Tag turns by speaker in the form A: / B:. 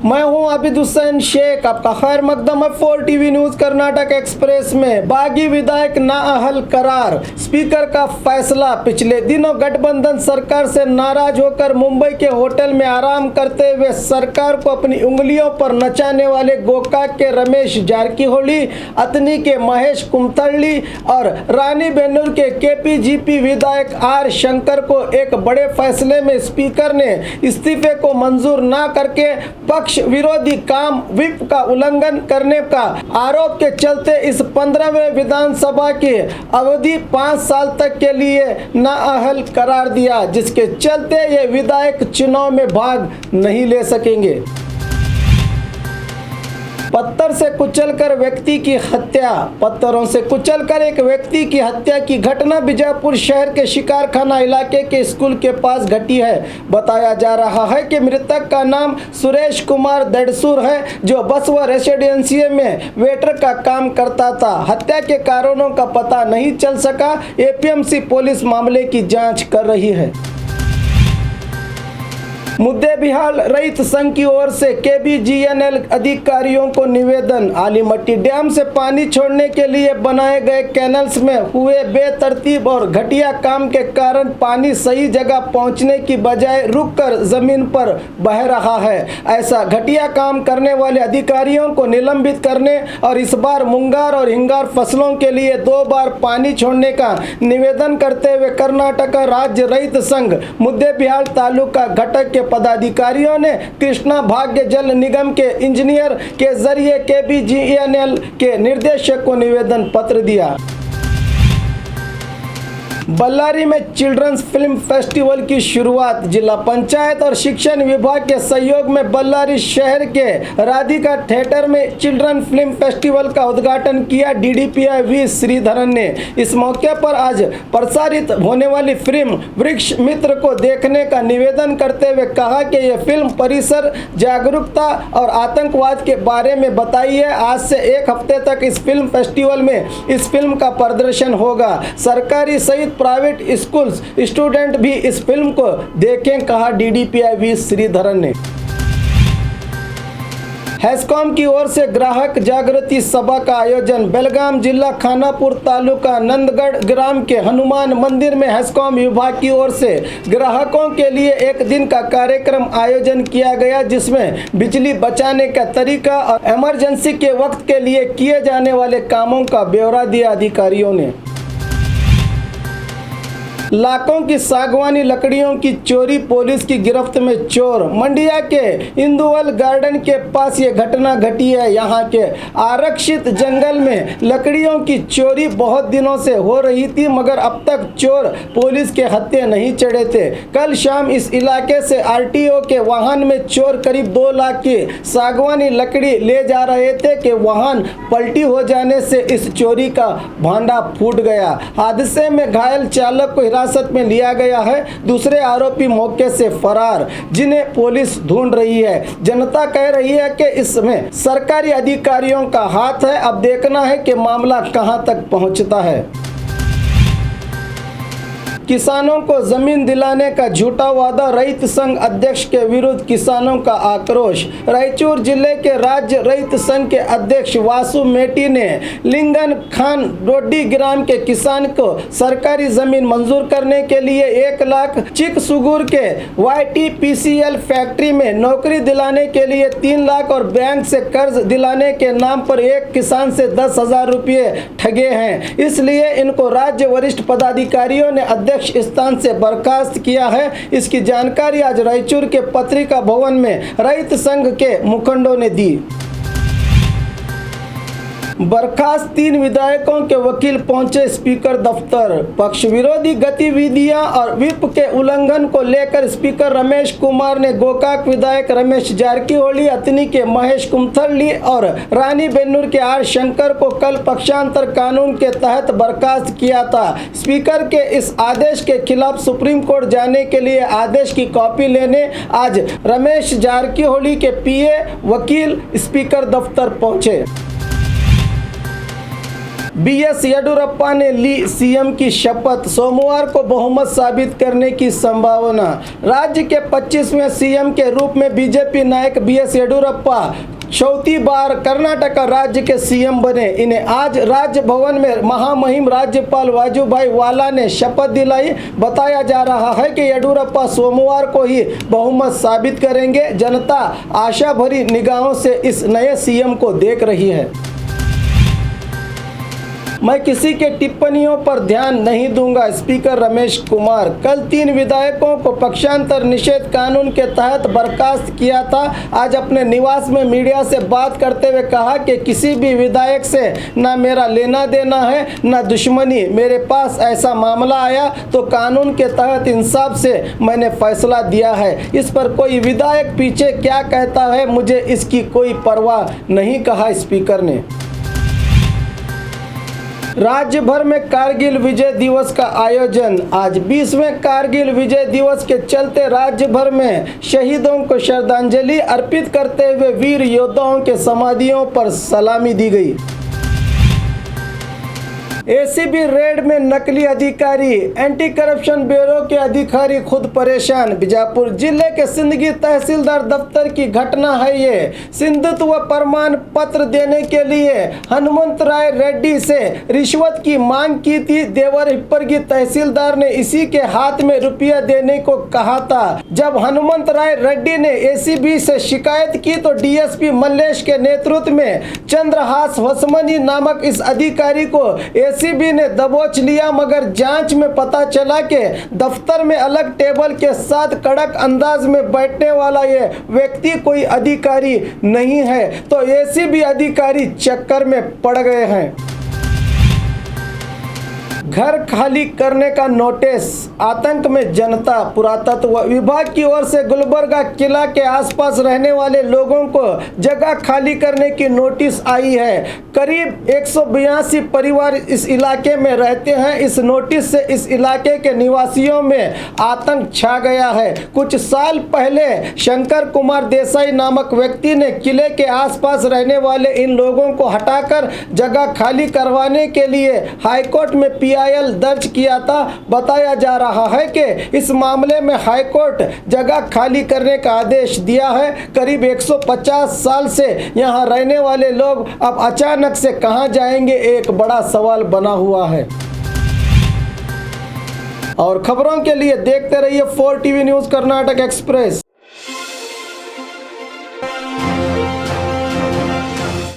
A: मैं हूं आबिद हुसैन शेख, आपका खैर मकदम है 4 टीवी न्यूज कर्नाटक एक्सप्रेस में। बागी विधायक नाअहल करार, स्पीकर का फैसला। पिछले दिनों गठबंधन सरकार से नाराज होकर मुंबई के होटल में आराम करते हुए सरकार को अपनी उंगलियों पर नचाने वाले गोकाक के रमेश जारकीहोली, अतनी के महेश कुमथल्ली और रानीबेन्नूर के केपीजीपी विधायक आर शंकर को एक बड़े फैसले में स्पीकर ने इस्तीफे को मंजूर न करके पक्ष विरोधी काम व्हिप का उल्लंघन करने का आरोप के चलते इस 15वें विधानसभा की अवधि 5 साल तक के लिए नाअहल करार दिया, जिसके चलते ये विधायक चुनाव में भाग नहीं ले सकेंगे। पत्थर से कुचलकर व्यक्ति की हत्या। पत्थरों से कुचलकर एक व्यक्ति की हत्या की घटना बीजापुर शहर के शिकारखाना इलाके के स्कूल के पास घटी है। बताया जा रहा है कि मृतक का नाम सुरेश कुमार दड़सूर है, जो बसवा रेसिडेंशियल में वेटर का काम करता था। हत्या के कारणों का पता नहीं चल सका। एपीएमसी पुलिस मामले की जांच कर रही है। मुद्देबिहाल रैत संघ की ओर से केबीजीएनएल अधिकारियों को निवेदन। आलीमट्टी डैम से पानी छोड़ने के लिए बनाए गए कैनल्स में हुए बेतरतीब और घटिया काम के कारण पानी सही जगह पहुंचने की बजाय रुककर जमीन पर बह रहा है। ऐसा घटिया काम करने वाले अधिकारियों को निलंबित करने और इस बार मुंगार और हिंगार फसलों के लिए 2 बार पानी छोड़ने का निवेदन करते हुए कर्नाटक राज्य रैत संघ मुद्देबिहाल तालुका घटक के पदाधिकारियों ने कृष्णा भाग्य जल निगम के इंजीनियर के जरिए केबीजीएनएल के निर्देशक को निवेदन पत्र दिया। बल्लारी में चिल्ड्रंस फिल्म फेस्टिवल की शुरुआत। जिला पंचायत और शिक्षण विभाग के सहयोग में बल्लारी शहर के राधिका थिएटर में चिल्ड्रन फिल्म फेस्टिवल का उद्घाटन किया डीडीपीआई वी श्रीधरन ने। इस मौके पर आज प्रसारित होने वाली फिल्म वृक्ष मित्र को देखने का निवेदन करते हुए कहा कि यह फिल्म परिसर जागरूकता और आतंकवाद के बारे में बताई है। आज से 1 हफ्ते तक इस फिल्म फेस्टिवल में इस फिल्म का प्रदर्शन होगा। सरकारी सहित प्राइवेट स्कूल्स स्टूडेंट भी इस फिल्म को देखें, कहा डीडीपीआई वी श्रीधरन ने। हेस्कॉम की ओर से ग्राहक जागृति सभा का आयोजन। बेलगाम जिला खानापुर तालुका नंदगढ़ ग्राम के हनुमान मंदिर में हेस्कॉम विभाग की ओर से ग्राहकों के लिए 1 दिन का कार्यक्रम आयोजन किया गया, जिसमें बिजली बचाने का तरीका और इमरजेंसी के वक्त के लिए किए जाने वाले कामों का ब्यौरा दिया अधिकारियों ने। लाखों की सागवानी लकड़ियों की चोरी, पुलिस की गिरफ्त में चोर। मंडिया के इंदुवल गार्डन के पास ये घटना घटी है। यहाँ के आरक्षित जंगल में लकड़ियों की चोरी बहुत दिनों से हो रही थी, मगर अब तक चोर पुलिस के हत्थे नहीं चढ़े थे। कल शाम इस इलाके से आरटीओ के वाहन में चोर करीब 2 लाख की सागवानी लकड़ी ले जा रहे थे कि वाहन पलटी हो जाने से इस चोरी का भांडा फूट गया। हादसे में घायल चालक को हिरासत में लिया गया है। दूसरे आरोपी मौके से फरार, जिन्हें पुलिस ढूंढ रही है। जनता कह रही है कि इसमें सरकारी अधिकारियों का हाथ है। अब देखना है कि मामला कहां तक पहुंचता है। किसानों को जमीन दिलाने का झूठा वादा, रैत संघ अध्यक्ष के विरुद्ध किसानों का आक्रोश। रायचूर जिले के राज्य रैत संघ के अध्यक्ष वासु मेटी ने लिंगन खान डोडी ग्राम के किसान को सरकारी जमीन मंजूर करने के लिए 1 लाख चिकसुगुर के YTPCL फैक्ट्री में नौकरी दिलाने के लिए 3 लाख और बैंक से कर्ज दिलाने के नाम पर एक किसान से 10,000 रुपये ठगे हैं। इसलिए इनको राज्य वरिष्ठ पदाधिकारियों ने अध्यक्ष स्थान से बर्खास्त किया है। इसकी जानकारी आज रायचूर के पत्रिका भवन में रैत संघ के मुखंडों ने दी। बर्खास्त 3 विधायकों के वकील पहुंचे स्पीकर दफ्तर। पक्ष विरोधी गतिविधियां और व्हिप के उल्लंघन को लेकर स्पीकर रमेश कुमार ने गोकाक विधायक रमेश जारकीहोली, अतनी के महेश कुमथल्ली और रानीबेन्नूर के आर शंकर को कल पक्षांतर कानून के तहत बर्खास्त किया था। स्पीकर के इस आदेश के खिलाफ सुप्रीम कोर्ट जाने के लिए आदेश की कॉपी लेने आज रमेश जारकीहोली के पीए वकील स्पीकर दफ्तर पहुंचे। बीएस येडियुरप्पा ने ली सीएम की शपथ, सोमवार को बहुमत साबित करने की संभावना। राज्य के 25वें सीएम के रूप में बीजेपी नायक बीएस येडियुरप्पा चौथी बार कर्नाटक राज्य के सीएम बने। इन्हें आज राजभवन में महामहिम राज्यपाल वाजुभाई वाला ने शपथ दिलाई। बताया जा रहा है कि येडियुरप्पा सोमवार को ही बहुमत साबित करेंगे। जनता आशा भरी निगाहों से इस नए सीएम को देख रही है। मैं किसी के टिप्पणियों पर ध्यान नहीं दूंगा, स्पीकर रमेश कुमार। कल 3 विधायकों को पक्षांतर निषेध कानून के तहत बर्खास्त किया था। आज अपने निवास में मीडिया से बात करते हुए कहा कि किसी भी विधायक से ना मेरा लेना देना है ना दुश्मनी। मेरे पास ऐसा मामला आया तो कानून के तहत इंसाफ से मैंने फैसला दिया है। इस पर कोई विधायक पीछे क्या कहता है, मुझे इसकी कोई परवाह नहीं, कहा स्पीकर ने। राज्य भर में कारगिल विजय दिवस का आयोजन। आज 20वें कारगिल विजय दिवस के चलते राज्य भर में शहीदों को श्रद्धांजलि अर्पित करते हुए वीर योद्धाओं के समाधियों पर सलामी दी गई। एसीबी रेड में नकली अधिकारी, एंटी करप्शन ब्यूरो के अधिकारी खुद परेशान। बीजापुर जिले के सिंदगी तहसीलदार दफ्तर की घटना है ये। सिंधुत्व प्रमाण पत्र देने के लिए हनुमंत राय रेड्डी से रिश्वत की मांग की थी। देवर हिप्परगी तहसीलदार ने इसी के हाथ में रुपया देने को कहा था। जब हनुमंत राय रेड्डी ने एसीबी से शिकायत की तो डीएसपी मल्लेश के नेतृत्व में चंद्रहास वसमनी नामक इस अधिकारी को एसीबी ने दबोच लिया, मगर जांच में पता चला कि दफ्तर में अलग टेबल के साथ कड़क अंदाज में बैठने वाला ये व्यक्ति कोई अधिकारी नहीं है, तो एसीबी अधिकारी चक्कर में पड़ गए हैं। घर खाली करने का नोटिस, आतंक में जनता। पुरातत्व विभाग की ओर से गुलबर्गा किला के आसपास रहने वाले लोगों को जगह खाली करने की नोटिस आई है। करीब 182 परिवार इस इलाके में रहते हैं। इस नोटिस से इस इलाके के निवासियों में आतंक छा गया है। कुछ साल पहले शंकर कुमार देसाई नामक व्यक्ति ने किले के आसपास रहने वाले इन लोगों को हटाकर जगह खाली करवाने के लिए हाईकोर्ट में PIL दर्ज किया था। बताया जा रहा है कि इस मामले में हाईकोर्ट जगह खाली करने का आदेश दिया है। करीब 150 साल से यहां रहने वाले लोग अब अचानक से कहां जाएंगे, एक बड़ा सवाल बना हुआ है। और खबरों के लिए देखते रहिए 4TV न्यूज़ कर्नाटक एक्सप्रेस।